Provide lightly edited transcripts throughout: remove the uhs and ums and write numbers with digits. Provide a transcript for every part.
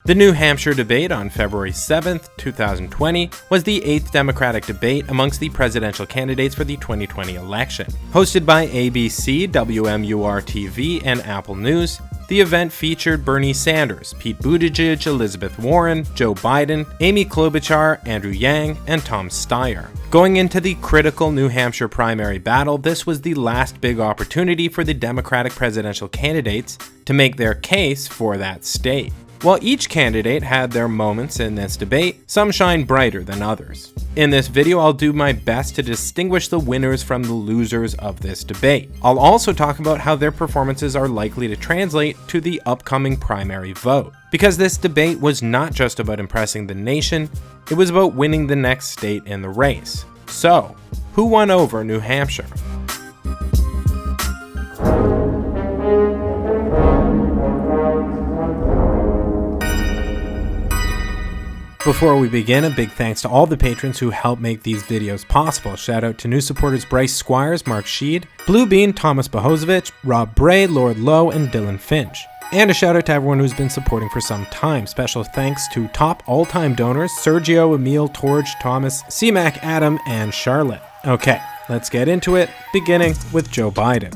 The New Hampshire debate on February 7, 2020 was the 8th Democratic debate amongst the presidential candidates for the 2020 election. Hosted by ABC, WMUR-TV and Apple News, the event featured Bernie Sanders, Pete Buttigieg, Elizabeth Warren, Joe Biden, Amy Klobuchar, Andrew Yang, and Tom Steyer. Going into the critical New Hampshire primary battle, this was the last big opportunity for the Democratic presidential candidates to make their case for that state. While each candidate had their moments in this debate, some shine brighter than others. In this video, I'll do my best to distinguish the winners from the losers of this debate. I'll also talk about how their performances are likely to translate to the upcoming primary vote. Because this debate was not just about impressing the nation, it was about winning the next state in the race. So, who won over New Hampshire? Before we begin, a big thanks to all the patrons who help make these videos possible. Shout out to new supporters Bryce Squires, Mark Sheed, Blue Bean, Thomas Bohosevich, Rob Bray, Lord Lowe, and Dylan Finch. And a shout out to everyone who's been supporting for some time. Special thanks to top all-time donors Sergio, Emil, Torge, Thomas, C-Mac, Adam, and Charlotte. Okay, let's get into it, beginning with Joe Biden.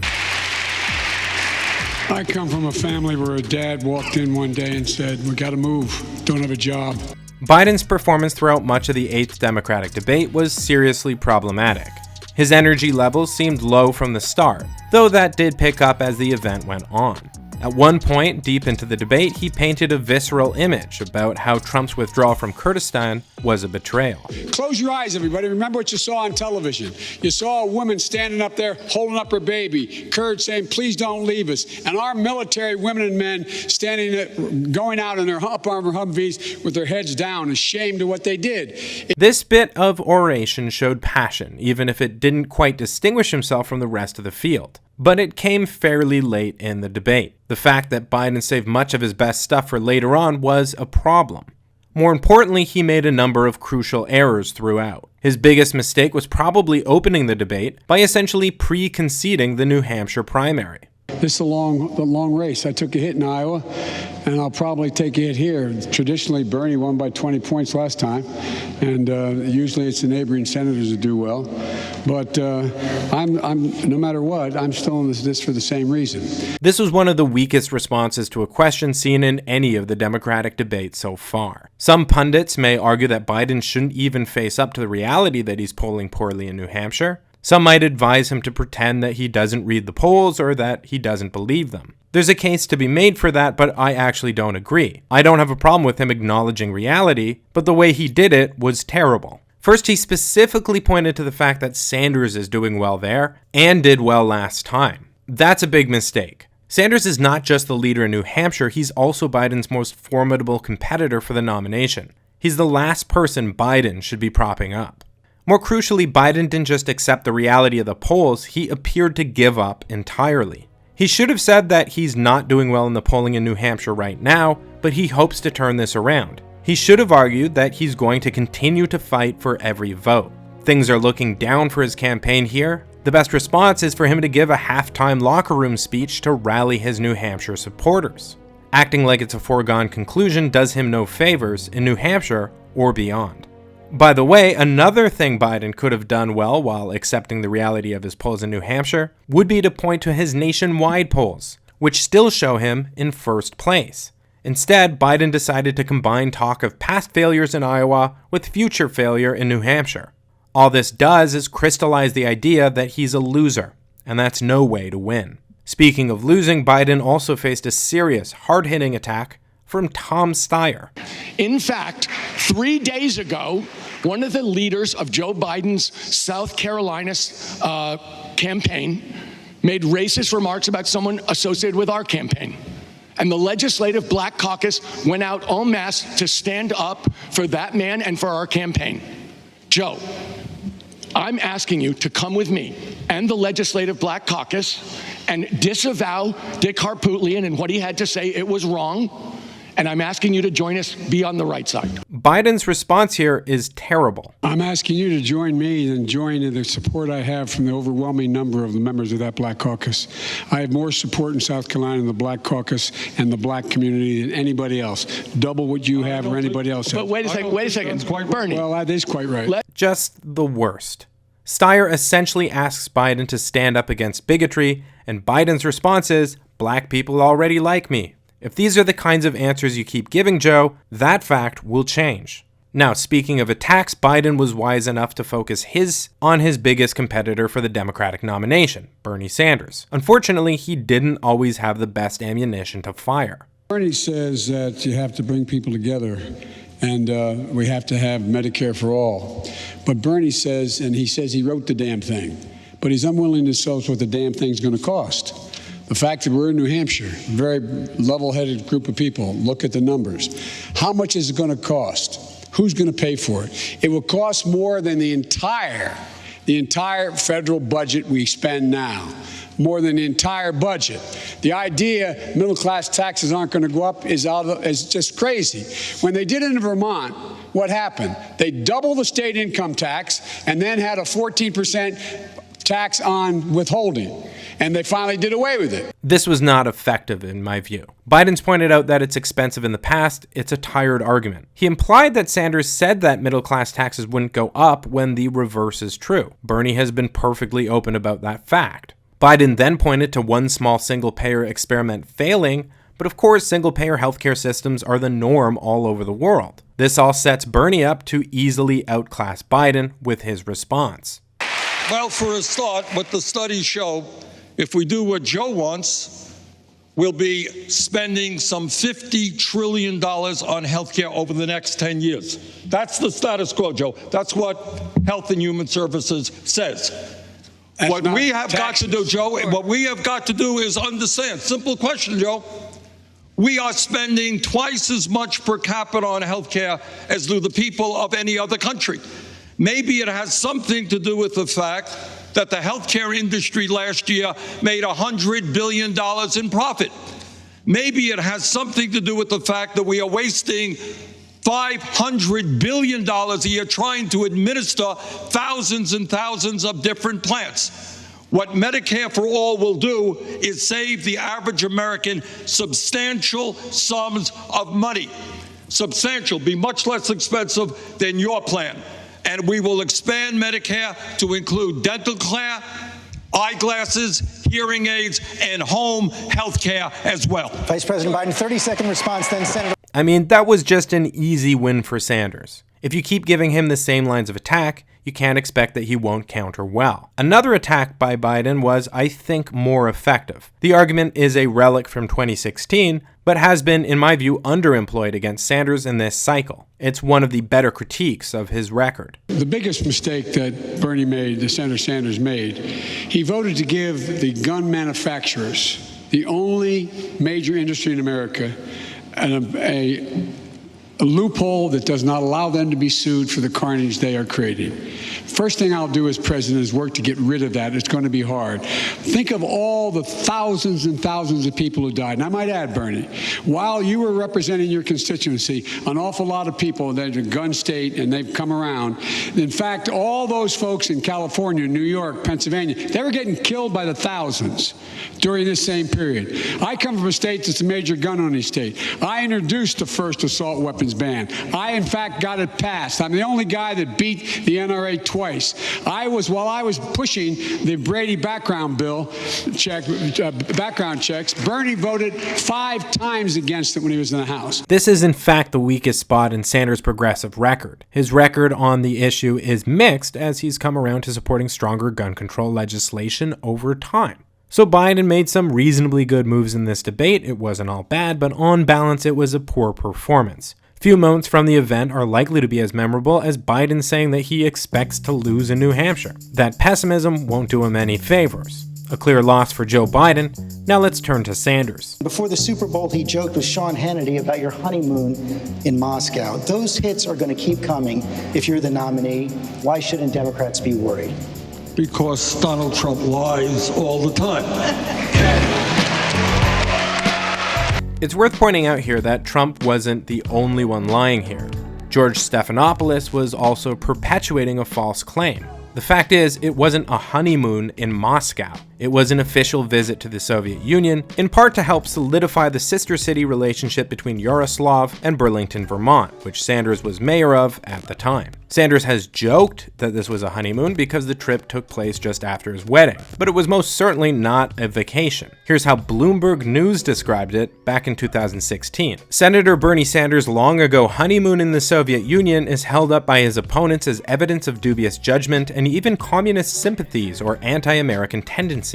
I come from a family where a dad walked in one day and said, "We gotta move, don't have a job." Biden's performance throughout much of the 8th Democratic debate was seriously problematic. His energy levels seemed low from the start, though that did pick up as the event went on. At one point, deep into the debate, he painted a visceral image about how Trump's withdrawal from Kurdistan was a betrayal. Close your eyes, everybody. Remember what you saw on television. You saw a woman standing up there holding up her baby, Kurds saying, "Please don't leave us." And our military women and men standing, going out in their up-armor Humvees with their heads down, ashamed of what they did. This bit of oration showed passion, even if it didn't quite distinguish himself from the rest of the field. But it came fairly late in the debate. The fact that Biden saved much of his best stuff for later on was a problem. More importantly, he made a number of crucial errors throughout. His biggest mistake was probably opening the debate by essentially pre-conceding the New Hampshire primary. This is a long race. I took a hit in Iowa, and I'll probably take a hit here. Traditionally, Bernie won by 20 points last time, and usually it's the neighboring senators that do well. But I'm no matter what, I'm still in this for the same reason. This was one of the weakest responses to a question seen in any of the Democratic debates so far. Some pundits may argue that Biden shouldn't even face up to the reality that he's polling poorly in New Hampshire. Some might advise him to pretend that he doesn't read the polls or that he doesn't believe them. There's a case to be made for that, but I actually don't agree. I don't have a problem with him acknowledging reality, but the way he did it was terrible. First, he specifically pointed to the fact that Sanders is doing well there and did well last time. That's a big mistake. Sanders is not just the leader in New Hampshire, he's also Biden's most formidable competitor for the nomination. He's the last person Biden should be propping up. More crucially, Biden didn't just accept the reality of the polls, he appeared to give up entirely. He should have said that he's not doing well in the polling in New Hampshire right now, but he hopes to turn this around. He should have argued that he's going to continue to fight for every vote. Things are looking down for his campaign here. The best response is for him to give a halftime locker room speech to rally his New Hampshire supporters. Acting like it's a foregone conclusion does him no favors in New Hampshire or beyond. By the way, another thing Biden could have done well while accepting the reality of his polls in New Hampshire would be to point to his nationwide polls, which still show him in first place. Instead, Biden decided to combine talk of past failures in Iowa with future failure in New Hampshire. All this does is crystallize the idea that he's a loser, and that's no way to win. Speaking of losing, Biden also faced a serious, hard-hitting attack from Tom Steyer. In fact, 3 days ago, one of the leaders of Joe Biden's South Carolina campaign made racist remarks about someone associated with our campaign. And the Legislative Black Caucus went out en masse to stand up for that man and for our campaign. Joe, I'm asking you to come with me and the Legislative Black Caucus and disavow Dick Harpootlian and what he had to say. It was wrong. And I'm asking you to join us, be on the right side. Biden's response here is terrible. I'm asking you to join me and join in the support I have from the overwhelming number of the members of that Black caucus. I have more support in South Carolina in the Black caucus and the Black community than anybody else. Double what you have or anybody else has. But wait a second, Bernie. Well, that is quite right. Just the worst. Steyer essentially asks Biden to stand up against bigotry, and Biden's response is, "Black people already like me." If these are the kinds of answers you keep giving Joe, that fact will change. Now, speaking of attacks, Biden was wise enough to focus on his biggest competitor for the Democratic nomination, Bernie Sanders. Unfortunately, he didn't always have the best ammunition to fire. Bernie says that you have to bring people together and we have to have Medicare for all. But Bernie says, and he says he wrote the damn thing, but he's unwilling to tell us what the damn thing's going to cost. The fact that we're in New Hampshire, a very level-headed group of people, look at the numbers. How much is it going to cost? Who's going to pay for it? It will cost more than the entire federal budget we spend now. More than the entire budget. The idea middle-class taxes aren't going to go up is just crazy. When they did it in Vermont, what happened? They doubled the state income tax and then had a 14% tax on withholding. And they finally did away with it. This was not effective, in my view. Biden's pointed out that it's expensive in the past. It's a tired argument. He implied that Sanders said that middle-class taxes wouldn't go up when the reverse is true. Bernie has been perfectly open about that fact. Biden then pointed to one small single-payer experiment failing, but of course single-payer healthcare systems are the norm all over the world. This all sets Bernie up to easily outclass Biden with his response. Well, for a start, what the studies show, if we do what Joe wants, we'll be spending some $50 trillion on healthcare over the next 10 years. That's the status quo, Joe. That's what Health and Human Services says. What we have got to do, Joe, what we have got to do is understand. Simple question, Joe. We are spending twice as much per capita on healthcare as do the people of any other country. Maybe it has something to do with the fact that the healthcare industry last year made $100 billion in profit. Maybe it has something to do with the fact that we are wasting $500 billion a year trying to administer thousands and thousands of different plans. What Medicare for All will do is save the average American substantial sums of money. Substantial, be much less expensive than your plan. And we will expand Medicare to include dental care, eyeglasses, hearing aids, and home health care as well. Vice President Biden, 30-second response then, Senator. I mean, that was just an easy win for Sanders. If you keep giving him the same lines of attack, you can't expect that he won't counter well. Another attack by Biden was, I think, more effective. The argument is a relic from 2016, but has been, in my view, underemployed against Sanders in this cycle. It's one of the better critiques of his record. The biggest mistake that Bernie made, that Senator Sanders made, he voted to give the gun manufacturers, the only major industry in America, a loophole that does not allow them to be sued for the carnage they are creating. First thing I'll do as president is work to get rid of that. It's going to be hard. Think of all the thousands and thousands of people who died. And I might add, Bernie, while you were representing your constituency, an awful lot of people that are a gun state and they've come around. In fact, all those folks in California, New York, Pennsylvania, they were getting killed by the thousands during this same period. I come from a state that's a major gun-owning state. I introduced the first assault weapons ban. I, in fact, got it passed. I'm the only guy that beat the NRA twice. While I was pushing the Brady background checks, Bernie voted 5 times against it when he was in the House. This is, in fact, the weakest spot in Sanders' progressive record. His record on the issue is mixed as he's come around to supporting stronger gun control legislation over time. So Biden made some reasonably good moves in this debate. It wasn't all bad, but on balance, it was a poor performance. Few moments from the event are likely to be as memorable as Biden saying that he expects to lose in New Hampshire. That pessimism won't do him any favors. A clear loss for Joe Biden. Now let's turn to Sanders. Before the Super Bowl, he joked with Sean Hannity about your honeymoon in Moscow. Those hits are going to keep coming if you're the nominee. Why shouldn't Democrats be worried? Because Donald Trump lies all the time. It's worth pointing out here that Trump wasn't the only one lying here. George Stephanopoulos was also perpetuating a false claim. The fact is, it wasn't a honeymoon in Moscow. It was an official visit to the Soviet Union, in part to help solidify the sister city relationship between Yaroslav and Burlington, Vermont, which Sanders was mayor of at the time. Sanders has joked that this was a honeymoon because the trip took place just after his wedding, but it was most certainly not a vacation. Here's how Bloomberg News described it back in 2016. Senator Bernie Sanders' long ago honeymoon in the Soviet Union is held up by his opponents as evidence of dubious judgment and even communist sympathies or anti-American tendencies.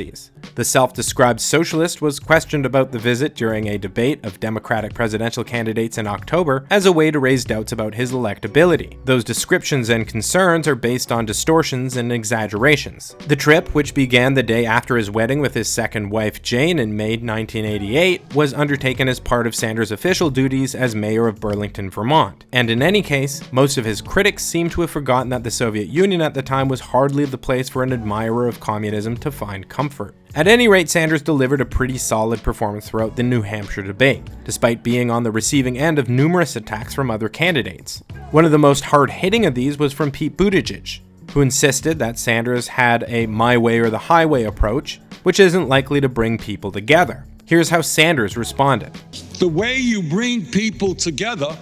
The self-described socialist was questioned about the visit during a debate of Democratic presidential candidates in October as a way to raise doubts about his electability. Those descriptions and concerns are based on distortions and exaggerations. The trip, which began the day after his wedding with his second wife Jane in May 1988, was undertaken as part of Sanders' official duties as mayor of Burlington, Vermont. And in any case, most of his critics seem to have forgotten that the Soviet Union at the time was hardly the place for an admirer of communism to find comfort. At any rate, Sanders delivered a pretty solid performance throughout the New Hampshire debate, despite being on the receiving end of numerous attacks from other candidates. One of the most hard-hitting of these was from Pete Buttigieg, who insisted that Sanders had a my way or the highway approach, which isn't likely to bring people together. Here's how Sanders responded. The way you bring people together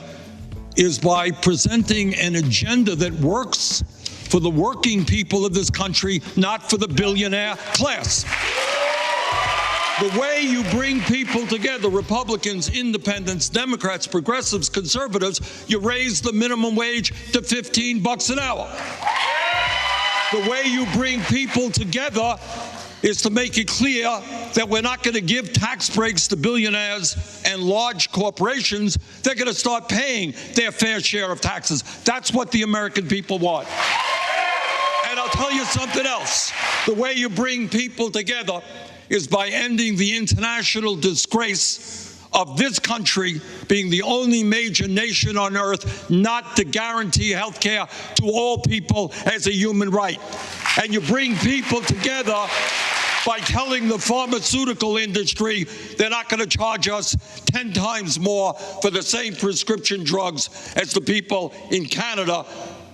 is by presenting an agenda that works for the working people of this country, not for the billionaire class. The way you bring people together, Republicans, independents, Democrats, progressives, conservatives, you raise the minimum wage to $15 an hour. The way you bring people together is to make it clear that we're not going to give tax breaks to billionaires and large corporations. They're going to start paying their fair share of taxes. That's what the American people want. And I'll tell you something else. The way you bring people together is by ending the international disgrace of this country being the only major nation on earth not to guarantee health care to all people as a human right. And you bring people together by telling the pharmaceutical industry they're not going to charge us 10 times more for the same prescription drugs as the people in Canada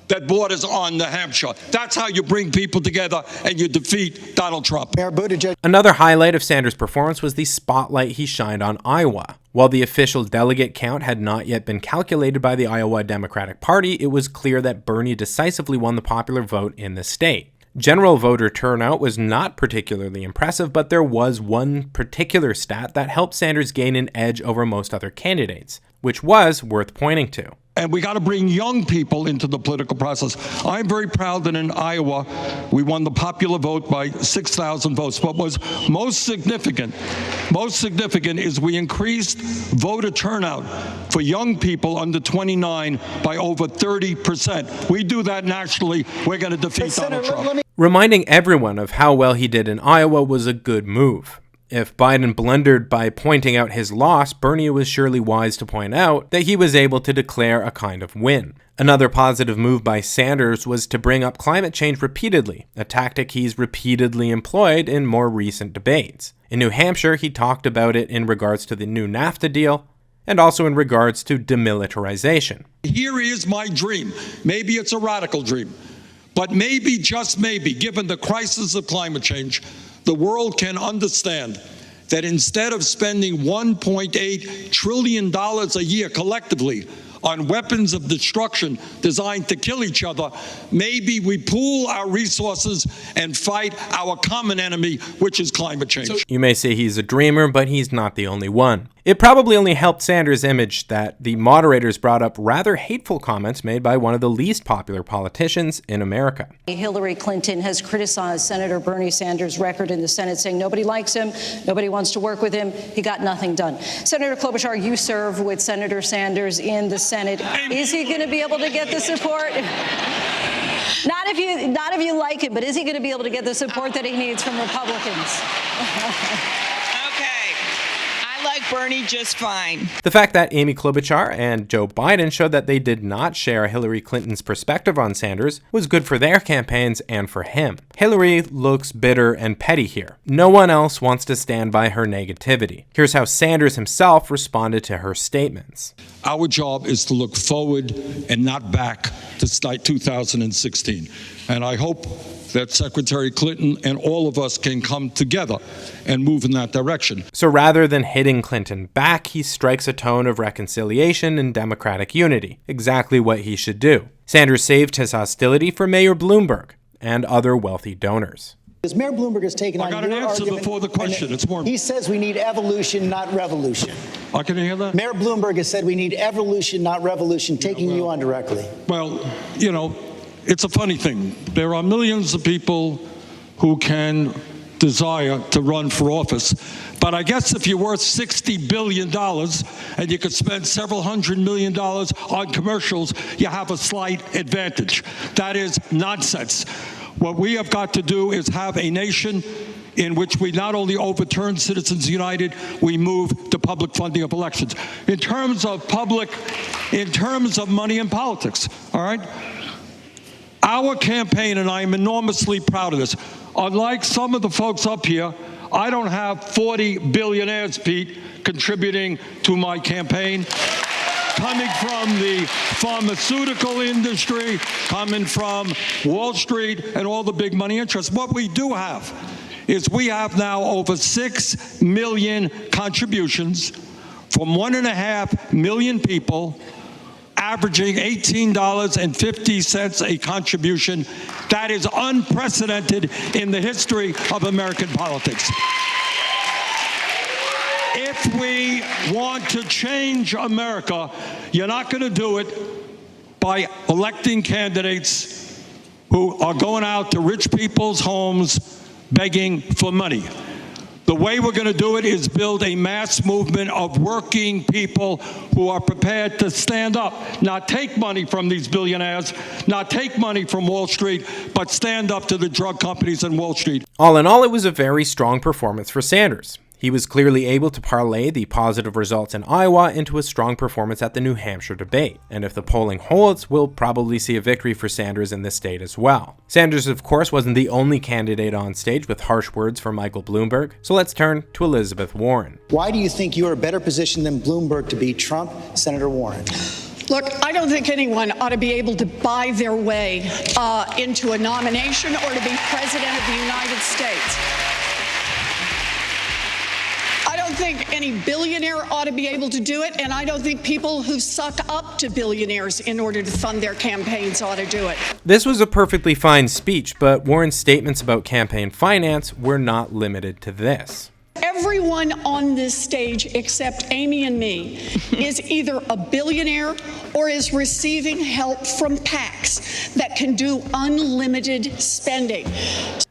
that borders on New Hampshire. That's how you bring people together and you defeat Donald Trump. Mayor Buttigieg. Another highlight of Sanders' performance was the spotlight he shined on Iowa. While the official delegate count had not yet been calculated by the Iowa Democratic Party, it was clear that Bernie decisively won the popular vote in the state. General voter turnout was not particularly impressive, but there was one particular stat that helped Sanders gain an edge over most other candidates, which was worth pointing to. And we got to bring young people into the political process. I'm very proud that in Iowa, we won the popular vote by 6,000 votes. What was most significant is we increased voter turnout for young people under 29 by over 30%. We do that nationally, we're going to defeat Donald Trump. Reminding everyone of how well he did in Iowa was a good move. If Biden blundered by pointing out his loss, Bernie was surely wise to point out that he was able to declare a kind of win. Another positive move by Sanders was to bring up climate change repeatedly, a tactic he's repeatedly employed in more recent debates. In New Hampshire, he talked about it in regards to the new NAFTA deal, and also in regards to demilitarization. Here is my dream. Maybe it's a radical dream, but maybe, just maybe, given the crisis of climate change, the world can understand that instead of spending $1.8 trillion a year collectively on weapons of destruction designed to kill each other, maybe we pool our resources and fight our common enemy, which is climate change. You may say he's a dreamer, but he's not the only one. It probably only helped Sanders' image that the moderators brought up rather hateful comments made by one of the least popular politicians in America. Hillary Clinton has criticized Senator Bernie Sanders' record in the Senate, saying nobody likes him, nobody wants to work with him, he got nothing done. Senator Klobuchar, you serve with Senator Sanders in the Senate. Is he going to be able to get the support? Not if you like him, but is he going to be able to get the support that he needs from Republicans? Okay. I like Bernie just fine. The fact that Amy Klobuchar and Joe Biden showed that they did not share Hillary Clinton's perspective on Sanders was good for their campaigns and for him. Hillary looks bitter and petty here. No one else wants to stand by her negativity. Here's how Sanders himself responded to her statements. Our job is to look forward and not back to 2016. And I hope that Secretary Clinton and all of us can come together and move in that direction. So rather than hitting Clinton back, he strikes a tone of reconciliation and democratic unity, exactly what he should do. Sanders saved his hostility for Mayor Bloomberg and other wealthy donors. Because Mayor Bloomberg has taken on your argument. I got an answer before the question. It's more. He says we need evolution, not revolution. I can hear that. Mayor Bloomberg has said we need evolution, not revolution, taking you on directly. Well, you know, it's a funny thing. There are millions of people who can desire to run for office. But I guess if you're worth $60 billion and you could spend several $100 million on commercials, you have a slight advantage. That is nonsense. What we have got to do is have a nation in which we not only overturn Citizens United, we move to public funding of elections. In terms of money in politics, all right? Our campaign, and I am enormously proud of this, unlike some of the folks up here, I don't have 40 billionaires, Pete, contributing to my campaign, coming from the pharmaceutical industry, coming from Wall Street and all the big money interests. What we do have is we have now over 6 million contributions from 1.5 million people, averaging $18.50 a contribution. That is unprecedented in the history of American politics. If we want to change America, you're not going to do it by electing candidates who are going out to rich people's homes begging for money. The way we're going to do it is build a mass movement of working people who are prepared to stand up, not take money from these billionaires, not take money from Wall Street, but stand up to the drug companies in Wall Street. All in all, it was a very strong performance for Sanders. He was clearly able to parlay the positive results in Iowa into a strong performance at the New Hampshire debate, and if the polling holds, we'll probably see a victory for Sanders in this state as well. Sanders, of course, wasn't the only candidate on stage with harsh words for Michael Bloomberg, so let's turn to Elizabeth Warren. Why do you think you are better positioned than Bloomberg to beat Trump, Senator Warren? Look, I don't think anyone ought to be able to buy their way into a nomination or to be president of the United States. I don't think any billionaire ought to be able to do it, and I don't think people who suck up to billionaires in order to fund their campaigns ought to do it. This was a perfectly fine speech, but Warren's statements about campaign finance were not limited to this. Everyone on this stage except Amy and me is either a billionaire or is receiving help from PACs that can do unlimited spending.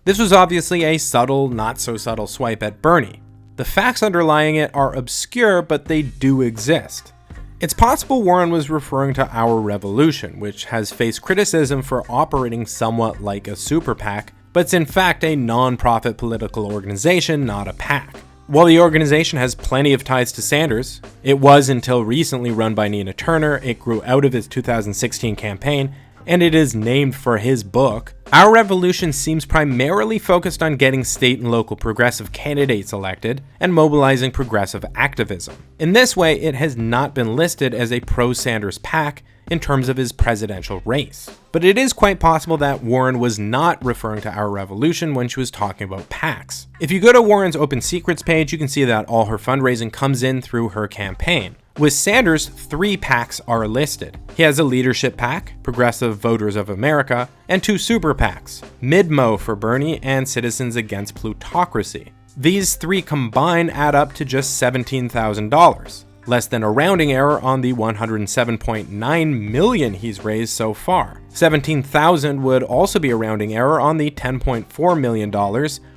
This was obviously a subtle, not so subtle swipe at Bernie. The facts underlying it are obscure, but they do exist. It's possible Warren was referring to Our Revolution, which has faced criticism for operating somewhat like a super PAC, but it's in fact a non-profit political organization, not a PAC. While the organization has plenty of ties to Sanders, it was until recently run by Nina Turner, it grew out of his 2016 campaign, and it is named for his book. Our Revolution seems primarily focused on getting state and local progressive candidates elected and mobilizing progressive activism. In this way, it has not been listed as a pro-Sanders PAC in terms of his presidential race. But it is quite possible that Warren was not referring to Our Revolution when she was talking about PACs. If you go to Warren's Open Secrets page, you can see that all her fundraising comes in through her campaign. With Sanders, 3 PACs are listed. He has a leadership PAC, Progressive Voters of America, and 2 super PACs, Mid-Mo for Bernie and Citizens Against Plutocracy. These 3 combined add up to just $17,000, less than a rounding error on the $107.9 million he's raised so far. $17,000 would also be a rounding error on the $10.4 million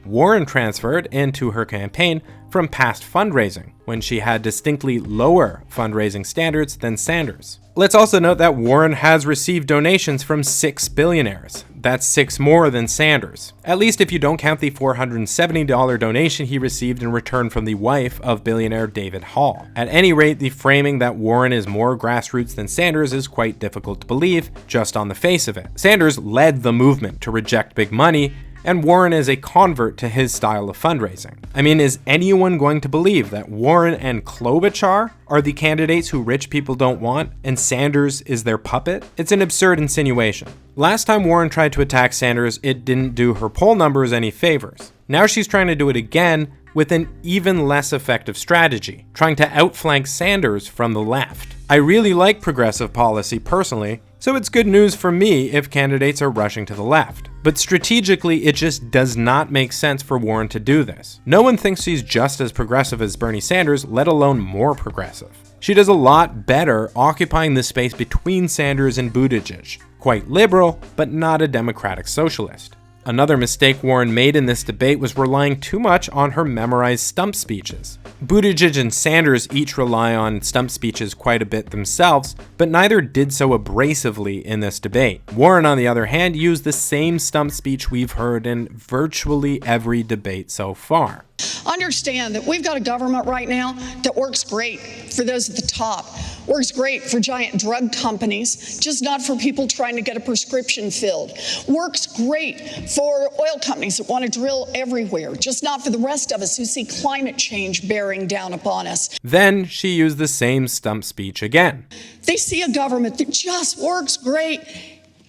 Warren transferred into her campaign from past fundraising, when she had distinctly lower fundraising standards than Sanders. Let's also note that Warren has received donations from 6 billionaires. That's 6 more than Sanders, at least if you don't count the $470 donation he received in return from the wife of billionaire David Hall. At any rate, the framing that Warren is more grassroots than Sanders is quite difficult to believe, just on the face of it. Sanders led the movement to reject big money, and Warren is a convert to his style of fundraising. I mean, is anyone going to believe that Warren and Klobuchar are the candidates who rich people don't want, and Sanders is their puppet? It's an absurd insinuation. Last time Warren tried to attack Sanders, it didn't do her poll numbers any favors. Now she's trying to do it again with an even less effective strategy, trying to outflank Sanders from the left. I really like progressive policy personally, so it's good news for me if candidates are rushing to the left. But strategically, it just does not make sense for Warren to do this. No one thinks she's just as progressive as Bernie Sanders, let alone more progressive. She does a lot better occupying the space between Sanders and Buttigieg. Quite liberal, but not a democratic socialist. Another mistake Warren made in this debate was relying too much on her memorized stump speeches. Buttigieg and Sanders each rely on stump speeches quite a bit themselves, but neither did so abrasively in this debate. Warren, on the other hand, used the same stump speech we've heard in virtually every debate so far. Understand that we've got a government right now that works great for those at the top, works great for giant drug companies, just not for people trying to get a prescription filled, works great for oil companies that want to drill everywhere, just not for the rest of us who see climate change bearing down upon us. Then she used the same stump speech again. They see a government that just works great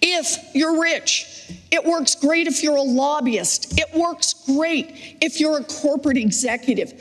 if you're rich. It works great if you're a lobbyist. It works great if you're a corporate executive.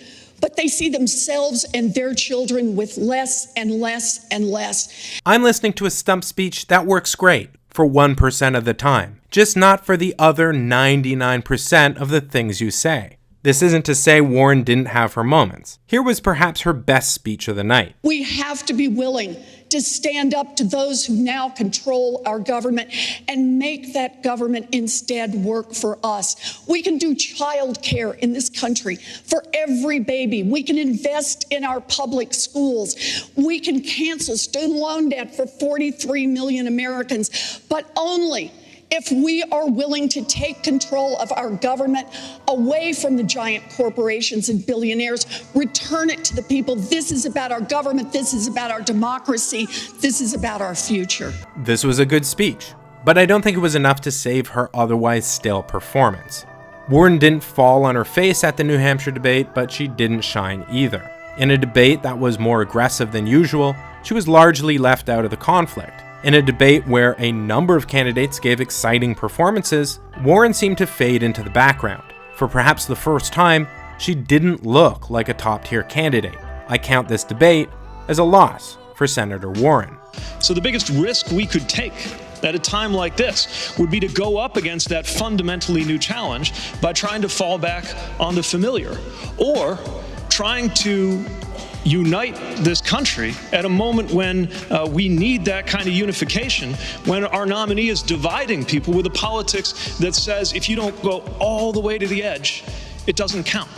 But they see themselves and their children with less and less and less. I'm listening to a stump speech that works great for 1% of the time, just not for the other 99% of the things you say. This isn't to say Warren didn't have her moments. Here was perhaps her best speech of the night. We have to be willing to stand up to those who now control our government and make that government instead work for us. We can do child care in this country for every baby. We can invest in our public schools. We can cancel student loan debt for 43 million Americans, but only if we are willing to take control of our government away from the giant corporations and billionaires, return it to the people. This is about our government. This is about our democracy. This is about our future. This was a good speech, but I don't think it was enough to save her otherwise stellar performance. Warren didn't fall on her face at the New Hampshire debate, but she didn't shine either. In a debate that was more aggressive than usual, she was largely left out of the conflict. In a debate where a number of candidates gave exciting performances, Warren seemed to fade into the background. For perhaps the first time, she didn't look like a top-tier candidate. I count this debate as a loss for Senator Warren. So the biggest risk we could take at a time like this would be to go up against that fundamentally new challenge by trying to fall back on the familiar, or trying to unite this country at a moment when we need that kind of unification, when our nominee is dividing people with a politics that says if you don't go all the way to the edge, it doesn't count.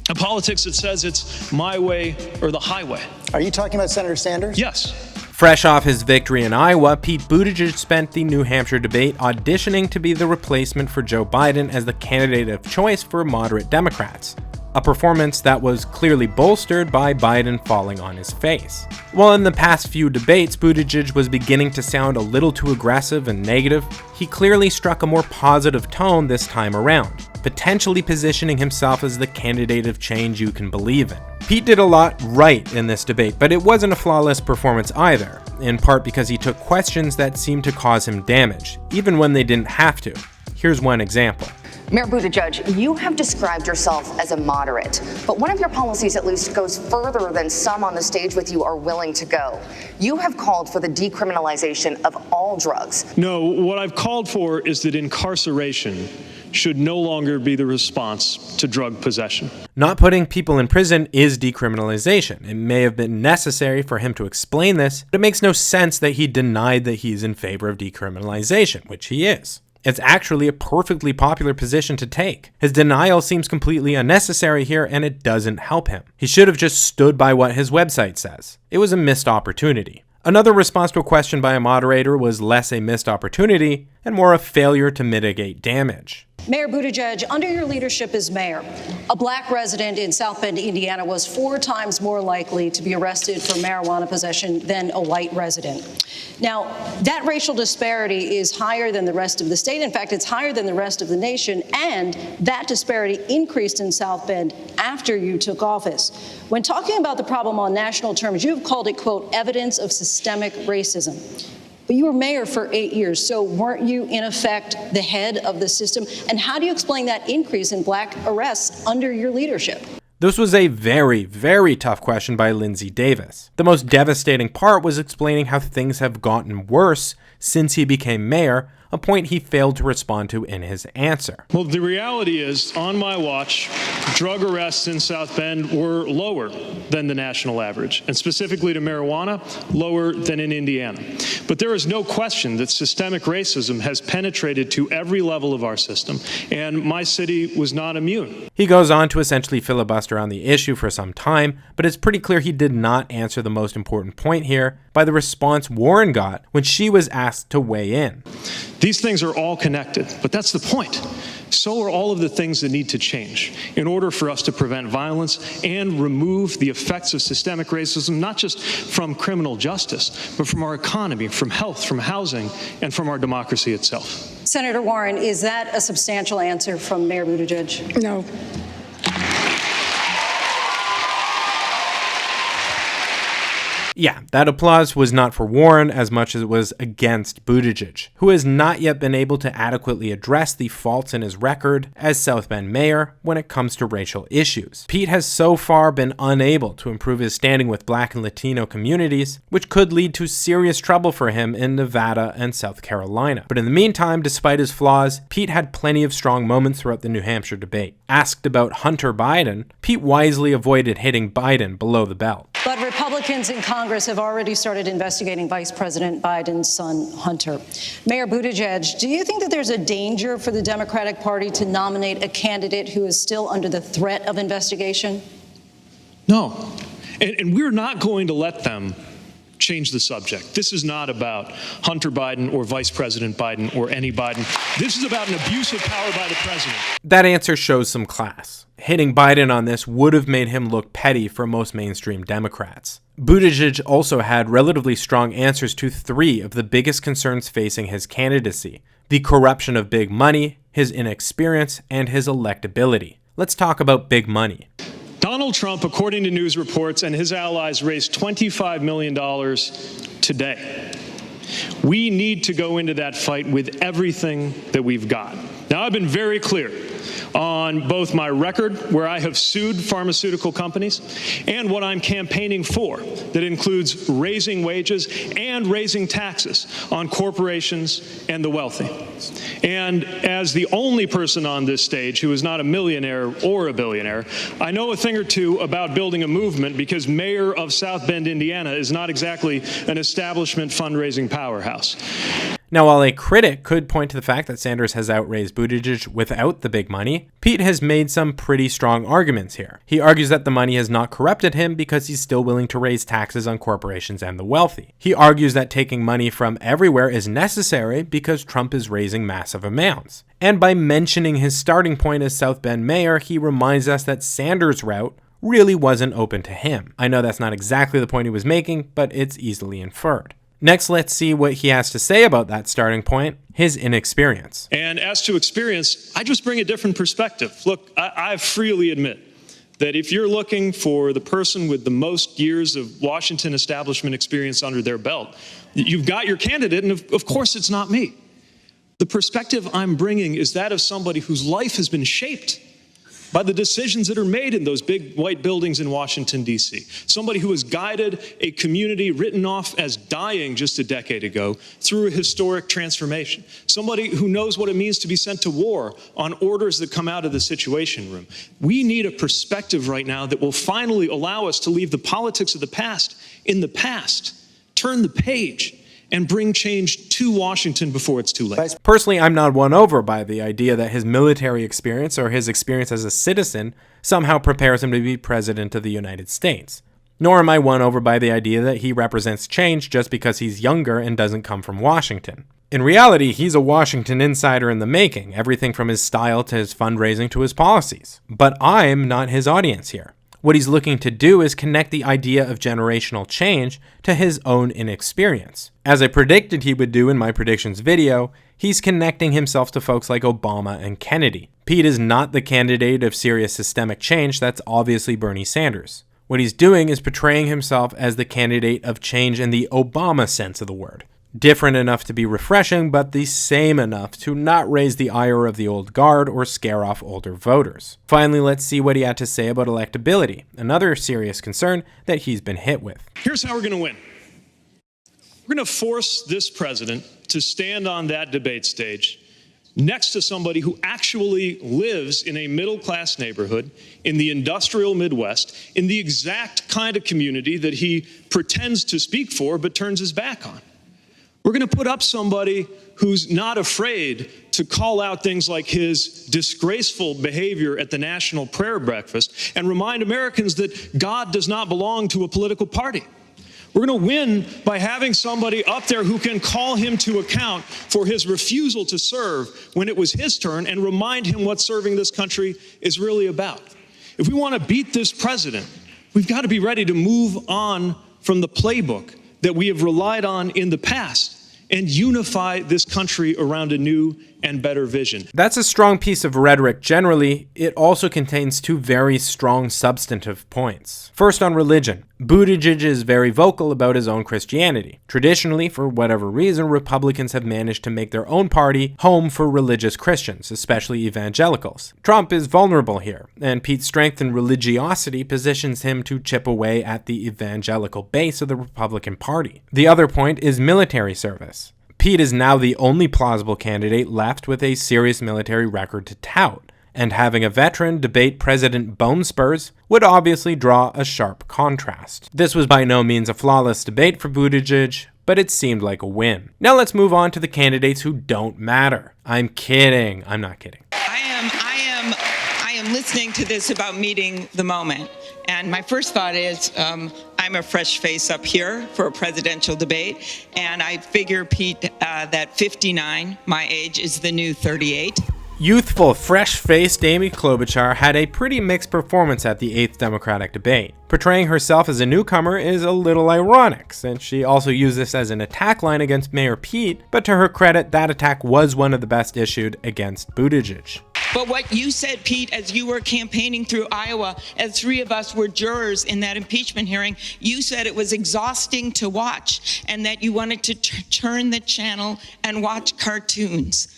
A politics that says it's my way or the highway. Are you talking about Senator Sanders? Yes. Fresh off his victory in Iowa, Pete Buttigieg spent the New Hampshire debate auditioning to be the replacement for Joe Biden as the candidate of choice for moderate Democrats. A performance that was clearly bolstered by Biden falling on his face. While in the past few debates, Buttigieg was beginning to sound a little too aggressive and negative, he clearly struck a more positive tone this time around, potentially positioning himself as the candidate of change you can believe in. Pete did a lot right in this debate, but it wasn't a flawless performance either, in part because he took questions that seemed to cause him damage, even when they didn't have to. Here's one example. Mayor Buttigieg, you have described yourself as a moderate, but one of your policies at least goes further than some on the stage with you are willing to go. You have called for the decriminalization of all drugs. No, what I've called for is that incarceration should no longer be the response to drug possession. Not putting people in prison is decriminalization. It may have been necessary for him to explain this, but it makes no sense that he denied that he's in favor of decriminalization, which he is. It's actually a perfectly popular position to take. His denial seems completely unnecessary here, and it doesn't help him. He should have just stood by what his website says. It was a missed opportunity. Another response to a question by a moderator was less a missed opportunity and more a failure to mitigate damage. Mayor Buttigieg, under your leadership as mayor, a black resident in South Bend, Indiana was 4 times more likely to be arrested for marijuana possession than a white resident. Now, that racial disparity is higher than the rest of the state. In fact, it's higher than the rest of the nation, and that disparity increased in South Bend after you took office. When talking about the problem on national terms, you've called it, quote, evidence of systemic racism. But you were mayor for 8 years, so weren't you, in effect, the head of the system? And how do you explain that increase in black arrests under your leadership? This was a very, very tough question by Lindsay Davis. The most devastating part was explaining how things have gotten worse since he became mayor, a point he failed to respond to in his answer. Well, the reality is, on my watch, drug arrests in South Bend were lower than the national average, and specifically to marijuana, lower than in Indiana. But there is no question that systemic racism has penetrated to every level of our system, and my city was not immune. He goes on to essentially filibuster on the issue for some time, but it's pretty clear he did not answer the most important point here by the response Warren got when she was asked to weigh in. These things are all connected, but that's the point. So are all of the things that need to change in order for us to prevent violence and remove the effects of systemic racism, not just from criminal justice, but from our economy, from health, from housing, and from our democracy itself. Senator Warren, is that a substantial answer from Mayor Buttigieg? No. Yeah, that applause was not for Warren as much as it was against Buttigieg, who has not yet been able to adequately address the faults in his record as South Bend mayor when it comes to racial issues. Pete has so far been unable to improve his standing with Black and Latino communities, which could lead to serious trouble for him in Nevada and South Carolina. But in the meantime, despite his flaws, Pete had plenty of strong moments throughout the New Hampshire debate. Asked about Hunter Biden, Pete wisely avoided hitting Biden below the belt. But Republicans in Congress have already started investigating Vice President Biden's son, Hunter. Mayor Buttigieg, do you think that there's a danger for the Democratic Party to nominate a candidate who is still under the threat of investigation? No. And we're not going to let them change the subject. This is not about Hunter Biden or Vice President Biden or any Biden. This is about an abuse of power by the president. That answer shows some class. Hitting Biden on this would have made him look petty for most mainstream Democrats. Buttigieg also had relatively strong answers to 3 of the biggest concerns facing his candidacy: the corruption of big money, his inexperience, and his electability. Let's talk about big money. Donald Trump, according to news reports, and his allies raised $25 million today. We need to go into that fight with everything that we've got. Now, I've been very clear on both my record, where I have sued pharmaceutical companies, and what I'm campaigning for, that includes raising wages and raising taxes on corporations and the wealthy. And as the only person on this stage who is not a millionaire or a billionaire, I know a thing or two about building a movement, because mayor of South Bend, Indiana is not exactly an establishment fundraising powerhouse. Now, while a critic could point to the fact that Sanders has outraised Buttigieg without the big money, Pete has made some pretty strong arguments here. He argues that the money has not corrupted him because he's still willing to raise taxes on corporations and the wealthy. He argues that taking money from everywhere is necessary because Trump is raising massive amounts. And by mentioning his starting point as South Bend mayor, he reminds us that Sanders' route really wasn't open to him. I know that's not exactly the point he was making, but it's easily inferred. Next, let's see what he has to say about that starting point, his inexperience. And as to experience, I just bring a different perspective. Look, I freely admit that if you're looking for the person with the most years of Washington establishment experience under their belt, you've got your candidate, and of course it's not me. The perspective I'm bringing is that of somebody whose life has been shaped by the decisions that are made in those big white buildings in Washington, D.C. Somebody who has guided a community written off as dying just a decade ago through a historic transformation. Somebody who knows what it means to be sent to war on orders that come out of the Situation Room. We need a perspective right now that will finally allow us to leave the politics of the past in the past, turn the page, and bring change to Washington before it's too late. Personally, I'm not won over by the idea that his military experience or his experience as a citizen somehow prepares him to be president of the United States. Nor am I won over by the idea that he represents change just because he's younger and doesn't come from Washington. In reality, he's a Washington insider in the making, everything from his style to his fundraising to his policies. But I'm not his audience here. What he's looking to do is connect the idea of generational change to his own inexperience. As I predicted he would do in my predictions video, he's connecting himself to folks like Obama and Kennedy. Pete is not the candidate of serious systemic change, that's obviously Bernie Sanders. What he's doing is portraying himself as the candidate of change in the Obama sense of the word. Different enough to be refreshing, but the same enough to not raise the ire of the old guard or scare off older voters. Finally, let's see what he had to say about electability, another serious concern that he's been hit with. Here's how we're going to win. We're going to force this president to stand on that debate stage next to somebody who actually lives in a middle-class neighborhood in the industrial Midwest, in the exact kind of community that he pretends to speak for but turns his back on. We're going to put up somebody who's not afraid to call out things like his disgraceful behavior at the National Prayer Breakfast and remind Americans that God does not belong to a political party. We're going to win by having somebody up there who can call him to account for his refusal to serve when it was his turn and remind him what serving this country is really about. If we want to beat this president, we've got to be ready to move on from the playbook that we have relied on in the past and unify this country around a new and better vision. That's a strong piece of rhetoric generally. It also contains two very strong substantive points. First, on religion. Buttigieg is very vocal about his own Christianity. Traditionally, for whatever reason, Republicans have managed to make their own party home for religious Christians, especially evangelicals. Trump is vulnerable here, and Pete's strength in religiosity positions him to chip away at the evangelical base of the Republican Party. The other point is military service. Pete is now the only plausible candidate left with a serious military record to tout, and having a veteran debate President Bone Spurs would obviously draw a sharp contrast. This was by no means a flawless debate for Buttigieg, but it seemed like a win. Now let's move on to the candidates who don't matter. I'm kidding. I'm not kidding. I am listening to this about meeting the moment. And my first thought is, I'm a fresh face up here for a presidential debate. And I figure, Pete, that 59, my age, is the new 38. Youthful, fresh-faced Amy Klobuchar had a pretty mixed performance at the 8th Democratic debate. Portraying herself as a newcomer is a little ironic, since she also used this as an attack line against Mayor Pete, but to her credit, that attack was one of the best issued against Buttigieg. But what you said, Pete, as you were campaigning through Iowa, as three of us were jurors in that impeachment hearing, you said it was exhausting to watch and that you wanted to turn the channel and watch cartoons.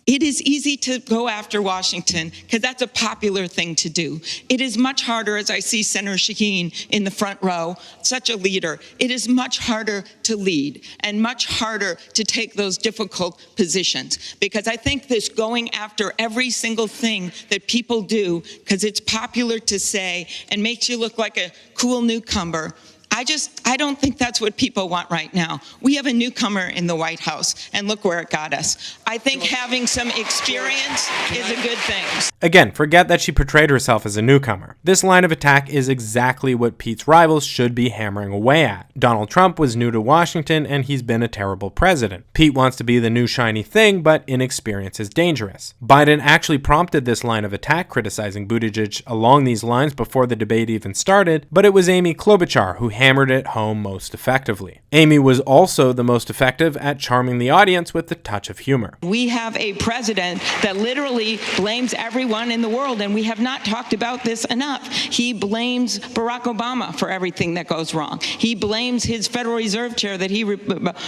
It is easy to go after Washington because that's a popular thing to do. It is much harder, as I see Senator Shaheen in the front row, such a leader. It is much harder to lead and much harder to take those difficult positions, because I think this going after every single thing that people do because it's popular to say and makes you look like a cool newcomer, I don't think that's what people want right now. We have a newcomer in the White House, and look where it got us. I think having some experience is a good thing. Again, forget that she portrayed herself as a newcomer. This line of attack is exactly what Pete's rivals should be hammering away at. Donald Trump was new to Washington, and he's been a terrible president. Pete wants to be the new shiny thing, but inexperience is dangerous. Biden actually prompted this line of attack, criticizing Buttigieg along these lines before the debate even started, but it was Amy Klobuchar who hammered it home most effectively. Amy was also the most effective at charming the audience with a touch of humor. We have a president that literally blames everyone in the world, and we have not talked about this enough. He blames Barack Obama for everything that goes wrong. He blames his Federal Reserve chair that he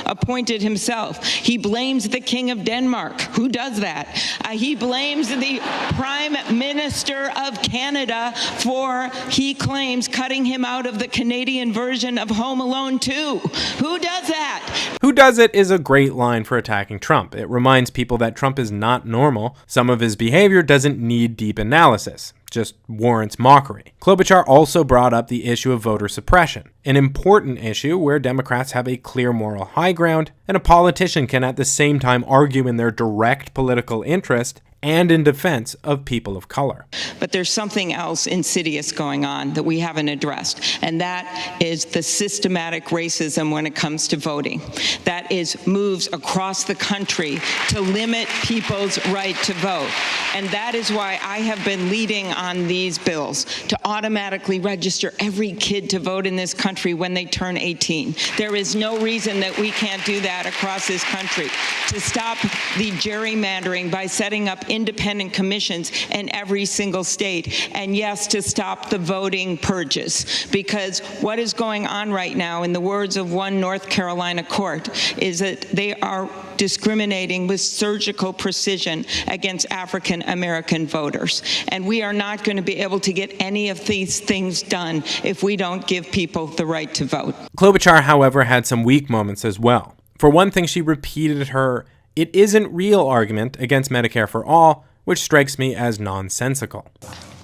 appointed himself. He blames the King of Denmark. Who does that? He blames the Prime Minister of Canada for, he claims, cutting him out of the Canadian version of Home Alone 2. Who does that? Who does it is a great line for attacking Trump. It reminds people that Trump is not normal. Some of his behavior doesn't need deep analysis, just warrants mockery. Klobuchar also brought up the issue of voter suppression, an important issue where Democrats have a clear moral high ground, and a politician can at the same time argue in their direct political interest and in defense of people of color. But there's something else insidious going on that we haven't addressed, and that is the systematic racism when it comes to voting. That is moves across the country to limit people's right to vote. And that is why I have been leading on these bills to automatically register every kid to vote in this country when they turn 18. There is no reason that we can't do that across this country. To stop the gerrymandering by setting up independent commissions in every single state, and yes, to stop the voting purges. Because what is going on right now, in the words of one North Carolina court, is that they are discriminating with surgical precision against African American voters. And we are not going to be able to get any of these things done if we don't give people the right to vote. Klobuchar, however, had some weak moments as well. For one thing, she repeated her "it isn't real" argument against Medicare for all, which strikes me as nonsensical.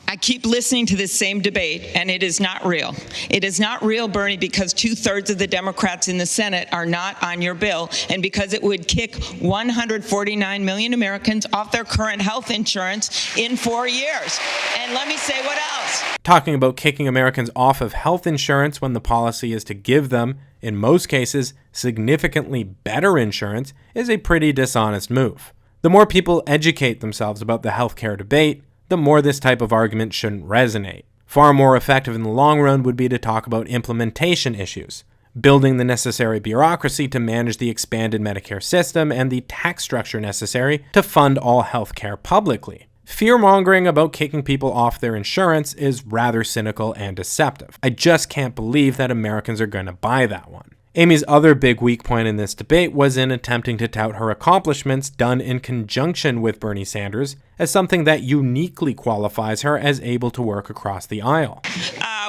I keep listening to this same debate, and it is not real. It is not real, Bernie, because 2/3 of the Democrats in the Senate are not on your bill, and because it would kick 149 million Americans off their current health insurance in 4 years. And let me say what else. Talking about kicking Americans off of health insurance when the policy is to give them, in most cases, significantly better insurance is a pretty dishonest move. The more people educate themselves about the healthcare debate, the more this type of argument shouldn't resonate. Far more effective in the long run would be to talk about implementation issues, building the necessary bureaucracy to manage the expanded Medicare system and the tax structure necessary to fund all healthcare publicly. Fear-mongering about kicking people off their insurance is rather cynical and deceptive. I just can't believe that Americans are going to buy that one. Amy's other big weak point in this debate was in attempting to tout her accomplishments done in conjunction with Bernie Sanders as something that uniquely qualifies her as able to work across the aisle.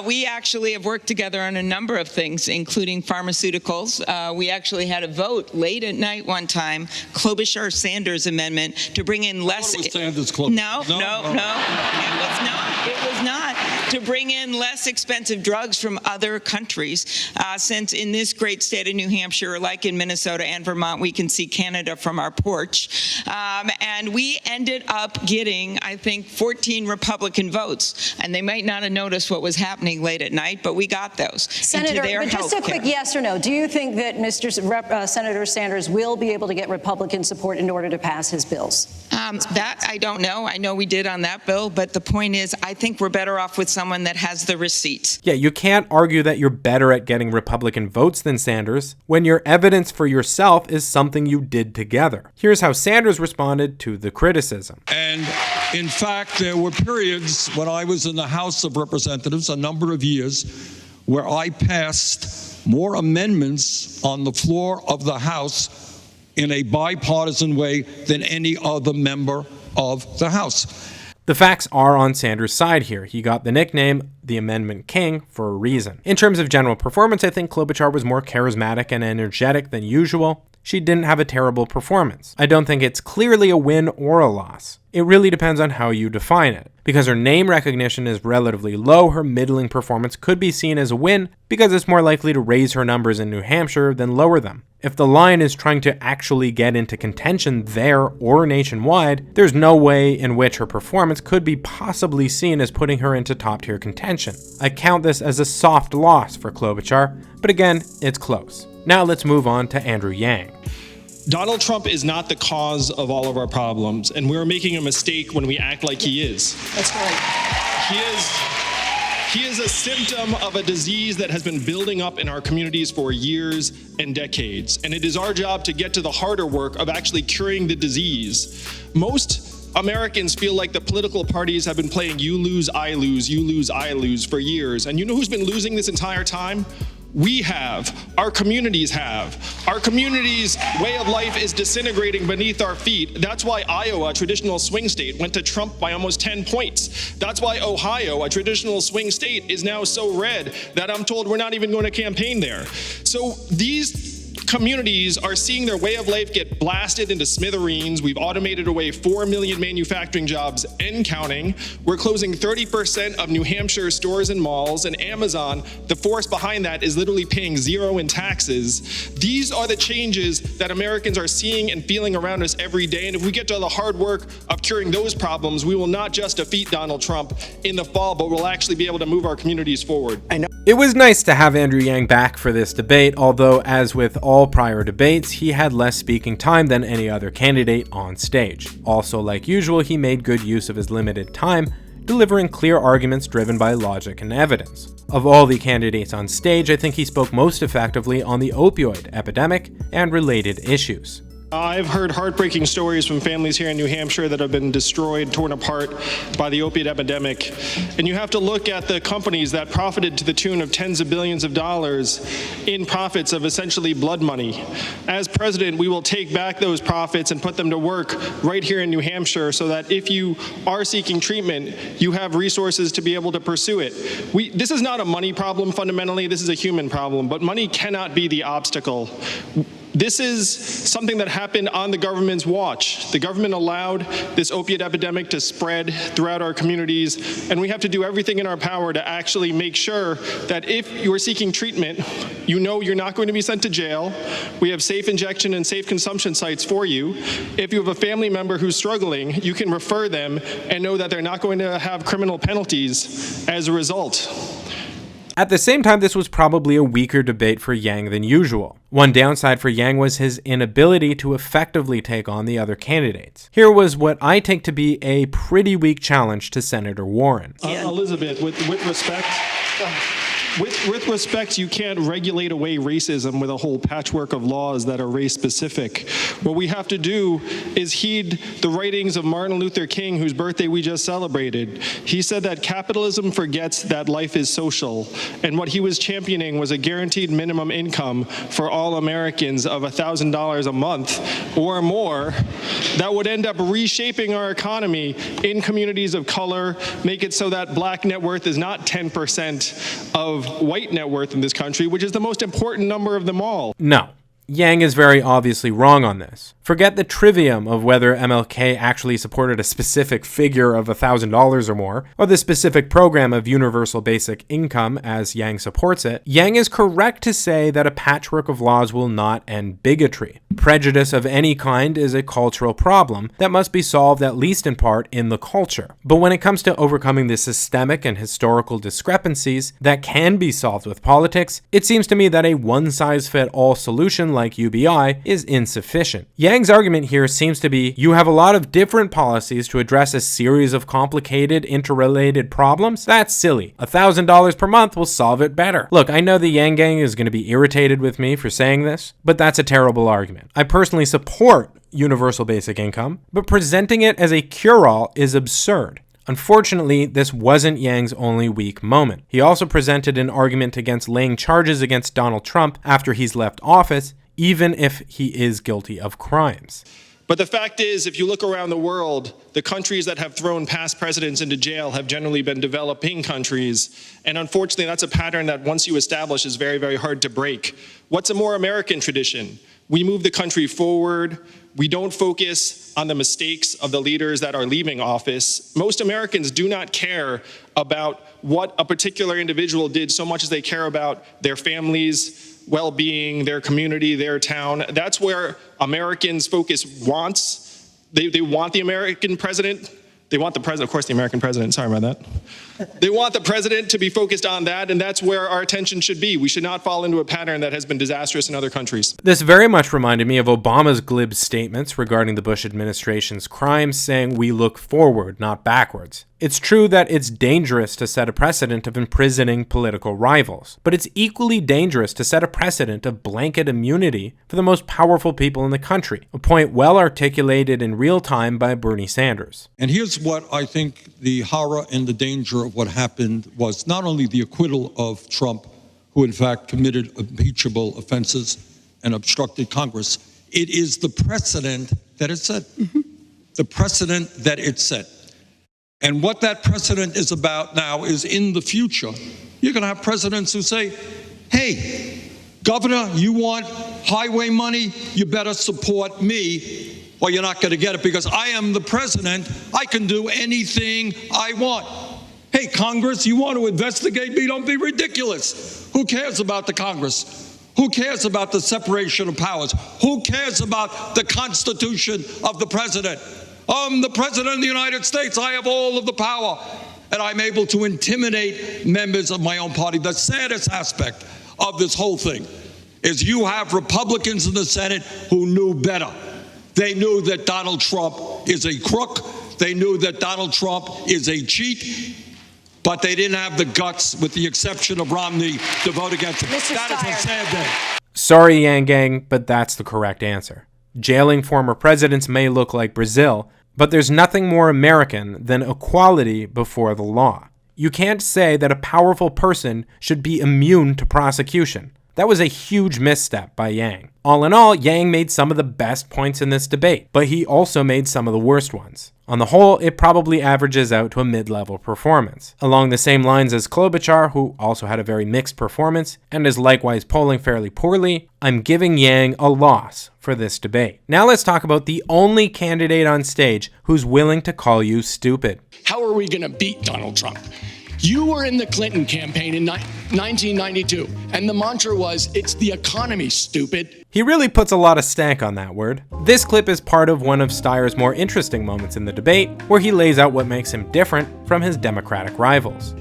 We actually have worked together on a number of things, including pharmaceuticals. We actually had a vote late at night one time, Klobuchar-Sanders amendment, to bring in less... No, it was not. It was not. To bring in less expensive drugs from other countries, since in this great state of New Hampshire, like in Minnesota and Vermont, we can see Canada from our porch. And we ended up getting, I think, 14 Republican votes. And they might not have noticed what was happening late at night, but we got those. Senator, but just a quick yes or no. Do you think that Senator Sanders will be able to get Republican support in order to pass his bills? That I don't know. I know we did on that bill, but the point is, I think we're better off with someone that has the receipts. Yeah, you can't argue that you're better at getting Republican votes than Sanders when your evidence for yourself is something you did together. Here's how Sanders responded to the criticism. And in fact, there were periods when I was in the House of Representatives, a number of years, where I passed more amendments on the floor of the House in a bipartisan way than any other member of the House. The facts are on Sanders' side here. He got the nickname the Amendment King for a reason. In terms of general performance, I think Klobuchar was more charismatic and energetic than usual. She didn't have a terrible performance. I don't think it's clearly a win or a loss. It really depends on how you define it. Because her name recognition is relatively low, her middling performance could be seen as a win because it's more likely to raise her numbers in New Hampshire than lower them. If the line is trying to actually get into contention there or nationwide, there's no way in which her performance could be possibly seen as putting her into top-tier contention. I count this as a soft loss for Klobuchar, but again, it's close. Now let's move on to Andrew Yang. Donald Trump is not the cause of all of our problems, and we're making a mistake when we act like he is. That's right. He is a symptom of a disease that has been building up in our communities for years and decades, and it is our job to get to the harder work of actually curing the disease. Most Americans feel like the political parties have been playing you lose, I lose, you lose, I lose for years, and you know who's been losing this entire time? We have, our communities have. Our communities' way of life is disintegrating beneath our feet. That's why Iowa, a traditional swing state, went to Trump by almost 10 points. That's why Ohio, a traditional swing state, is now so red that I'm told we're not even going to campaign there. So these communities are seeing their way of life get blasted into smithereens. We've automated away 4 million manufacturing jobs and counting. We're closing 30% of New Hampshire stores and malls, and Amazon, the force behind that, is literally paying zero in taxes. These are the changes that Americans are seeing and feeling around us every day, and if we get to the hard work of curing those problems, we will not just defeat Donald Trump in the fall, but we'll actually be able to move our communities forward. It was nice to have Andrew Yang back for this debate, although as with all prior debates, he had less speaking time than any other candidate on stage. Also, like usual, he made good use of his limited time, delivering clear arguments driven by logic and evidence. Of all the candidates on stage, I think he spoke most effectively on the opioid epidemic and related issues. I've heard heartbreaking stories from families here in New Hampshire that have been destroyed, torn apart by the opiate epidemic. And you have to look at the companies that profited to the tune of tens of billions of dollars in profits of essentially blood money. As president, we will take back those profits and put them to work right here in New Hampshire so that if you are seeking treatment, you have resources to be able to pursue it. This is not a money problem fundamentally, this is a human problem, but money cannot be the obstacle. This is something that happened on the government's watch. The government allowed this opiate epidemic to spread throughout our communities, and we have to do everything in our power to actually make sure that if you're seeking treatment, you know you're not going to be sent to jail. We have safe injection and safe consumption sites for you. If you have a family member who's struggling, you can refer them and know that they're not going to have criminal penalties as a result. At the same time, this was probably a weaker debate for Yang than usual. One downside for Yang was his inability to effectively take on the other candidates. Here was what I take to be a pretty weak challenge to Senator Warren. Elizabeth, with respect, with respect, you can't regulate away racism with a whole patchwork of laws that are race-specific. What we have to do is heed the writings of Martin Luther King, whose birthday we just celebrated. He said that capitalism forgets that life is social, and what he was championing was a guaranteed minimum income for all Americans of $1,000 a month or more that would end up reshaping our economy in communities of color, make it so that black net worth is not 10% of white net worth in this country, which is the most important number of them all. No. Yang is very obviously wrong on this. Forget the trivium of whether MLK actually supported a specific figure of $1,000 or more, or the specific program of universal basic income as Yang supports it. Yang is correct to say that a patchwork of laws will not end bigotry. Prejudice of any kind is a cultural problem that must be solved at least in part in the culture. But when it comes to overcoming the systemic and historical discrepancies that can be solved with politics, it seems to me that a one-size-fits-all solution like UBI is insufficient. Yang's argument here seems to be you have a lot of different policies to address a series of complicated, interrelated problems. That's silly. $1,000 per month will solve it better. Look, I know the Yang gang is going to be irritated with me for saying this, but that's a terrible argument. I personally support universal basic income, but presenting it as a cure-all is absurd. Unfortunately, this wasn't Yang's only weak moment. He also presented an argument against laying charges against Donald Trump after he's left office, even if he is guilty of crimes. But the fact is, if you look around the world, the countries that have thrown past presidents into jail have generally been developing countries. And unfortunately, that's a pattern that once you establish is very, very hard to break. What's a more American tradition? We move the country forward. We don't focus on the mistakes of the leaders that are leaving office. Most Americans do not care about what a particular individual did so much as they care about their families, well-being, their community, their town. That's where Americans' focus wants. They want the American president. They want the president, of course, the American president, sorry about that. They want the president to be focused on that, and that's where our attention should be. We should not fall into a pattern that has been disastrous in other countries. This very much reminded me of Obama's glib statements regarding the Bush administration's crimes, saying we look forward, not backwards. It's true that it's dangerous to set a precedent of imprisoning political rivals, but it's equally dangerous to set a precedent of blanket immunity for the most powerful people in the country, a point well articulated in real time by Bernie Sanders. And here's what I think the horror and the danger of what happened was: not only the acquittal of Trump, who in fact committed impeachable offenses and obstructed Congress, it is the precedent that it set. The precedent that it set. And what that precedent is about now is in the future, you're going to have presidents who say, hey, Governor, you want highway money? You better support me, or you're not going to get it, because I am the president. I can do anything I want. Hey, Congress, you want to investigate me? Don't be ridiculous. Who cares about the Congress? Who cares about the separation of powers? Who cares about the Constitution of the president? I'm the president of the United States. I have all of the power, and I'm able to intimidate members of my own party. The saddest aspect of this whole thing is you have Republicans in the Senate who knew better. They knew that Donald Trump is a crook. They knew that Donald Trump is a cheat, but they didn't have the guts, with the exception of Romney, to vote against him. That is a sad day. Sorry, Yang Gang, but that's the correct answer. Jailing former presidents may look like Brazil, but there's nothing more American than equality before the law. You can't say that a powerful person should be immune to prosecution. That was a huge misstep by Yang. All in all, Yang made some of the best points in this debate, but he also made some of the worst ones. On the whole, it probably averages out to a mid-level performance. Along the same lines as Klobuchar, who also had a very mixed performance and is likewise polling fairly poorly, I'm giving Yang a loss for this debate. Now let's talk about the only candidate on stage who's willing to call you stupid. How are we going to beat Donald Trump? You were in the Clinton campaign in 1992, and the mantra was, it's the economy, stupid. He really puts a lot of stank on that word. This clip is part of one of Steyer's more interesting moments in the debate, where he lays out what makes him different from his Democratic rivals.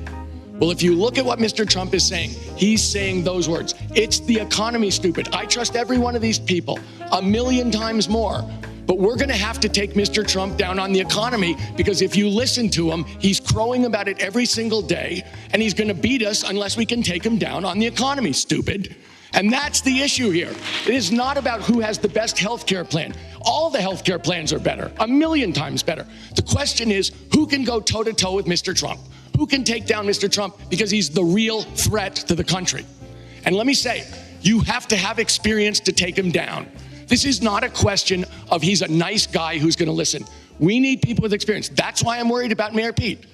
Well, if you look at what Mr. Trump is saying, he's saying those words. It's the economy, stupid. I trust every one of these people 1,000,000 times more. But we're going to have to take Mr. Trump down on the economy, because if you listen to him, he's crowing about it every single day, and he's going to beat us unless we can take him down on the economy, stupid. And that's the issue here. It is not about who has the best health care plan. All the health care plans are better, 1,000,000 times better. The question is, who can go toe-to-toe with Mr. Trump? Who can take down Mr. Trump, because he's the real threat to the country? And let me say, you have to have experience to take him down. This is not a question of he's a nice guy who's going to listen. We need people with experience. That's why I'm worried about Mayor Pete.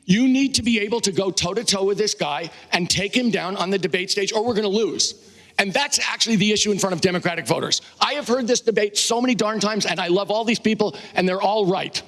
You need to be able to go toe-to-toe with this guy and take him down on the debate stage, or we're going to lose. And that's actually the issue in front of Democratic voters. I have heard this debate so many darn times, and I love all these people, and they're all right.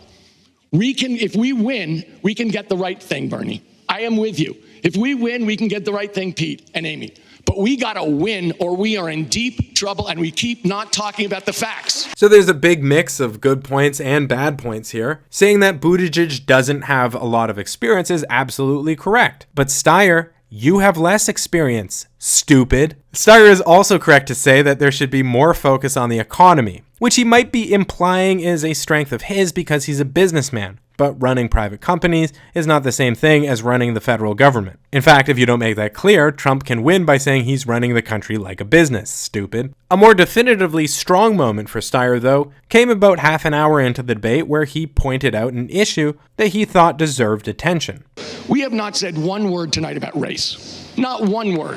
If we win, we can get the right thing, Bernie. I am with you. If we win, we can get the right thing, Pete and Amy. But we got to win, or we are in deep trouble, and we keep not talking about the facts. So there's a big mix of good points and bad points here. Saying that Buttigieg doesn't have a lot of experience is absolutely correct. But Steyer, you have less experience, stupid. Steyer is also correct to say that there should be more focus on the economy, which he might be implying is a strength of his because he's a businessman. But running private companies is not the same thing as running the federal government. In fact, if you don't make that clear, Trump can win by saying he's running the country like a business, stupid. A more definitively strong moment for Steyer, though, came about half an hour into the debate, where he pointed out an issue that he thought deserved attention. We have not said one word tonight about race. Not one word.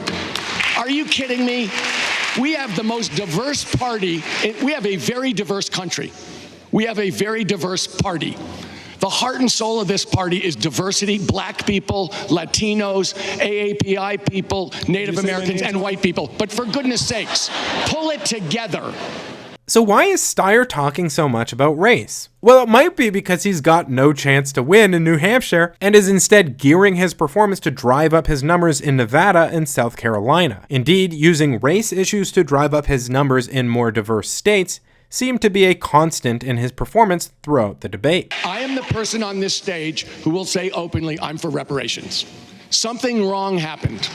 Are you kidding me? We have the most diverse party. We have a very diverse country. We have a very diverse party. The heart and soul of this party is diversity: black people, Latinos, AAPI people, Native Americans, and white people. But for goodness sakes, pull it together. So why is Steyer talking so much about race? Well, it might be because he's got no chance to win in New Hampshire and is instead gearing his performance to drive up his numbers in Nevada and South Carolina. Indeed, using race issues to drive up his numbers in more diverse states seemed to be a constant in his performance throughout the debate. I am the person on this stage who will say openly, I'm for reparations. Something wrong happened.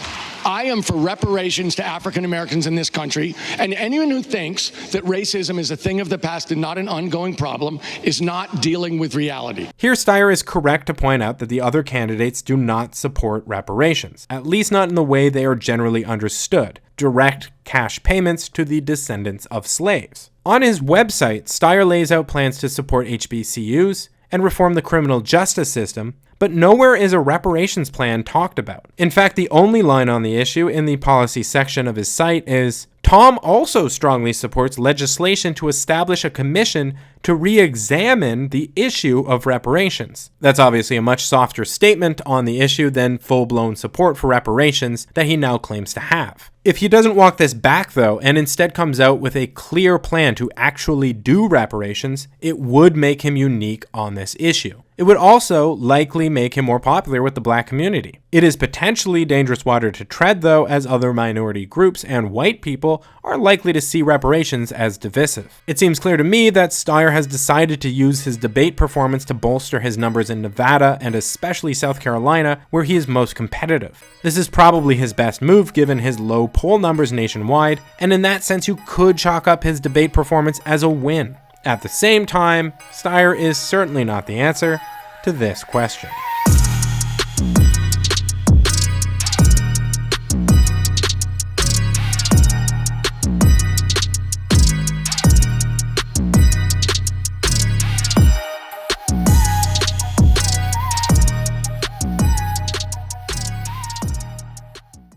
I am for reparations to African Americans in this country, and anyone who thinks that racism is a thing of the past and not an ongoing problem is not dealing with reality. Here, Steyer is correct to point out that the other candidates do not support reparations, at least not in the way they are generally understood: direct cash payments to the descendants of slaves. On his website, Steyer lays out plans to support HBCUs and reform the criminal justice system, but nowhere is a reparations plan talked about. In fact, the only line on the issue in the policy section of his site is, Tom also strongly supports legislation to establish a commission to re-examine the issue of reparations. That's obviously a much softer statement on the issue than full-blown support for reparations that he now claims to have. If he doesn't walk this back, though, and instead comes out with a clear plan to actually do reparations, it would make him unique on this issue. It would also likely make him more popular with the black community. It is potentially dangerous water to tread, though, as other minority groups and white people are likely to see reparations as divisive. It seems clear to me that Steyer has decided to use his debate performance to bolster his numbers in Nevada and especially South Carolina, where he is most competitive. This is probably his best move given his low poll numbers nationwide, and in that sense you could chalk up his debate performance as a win. At the same time, Steyer is certainly not the answer to this question.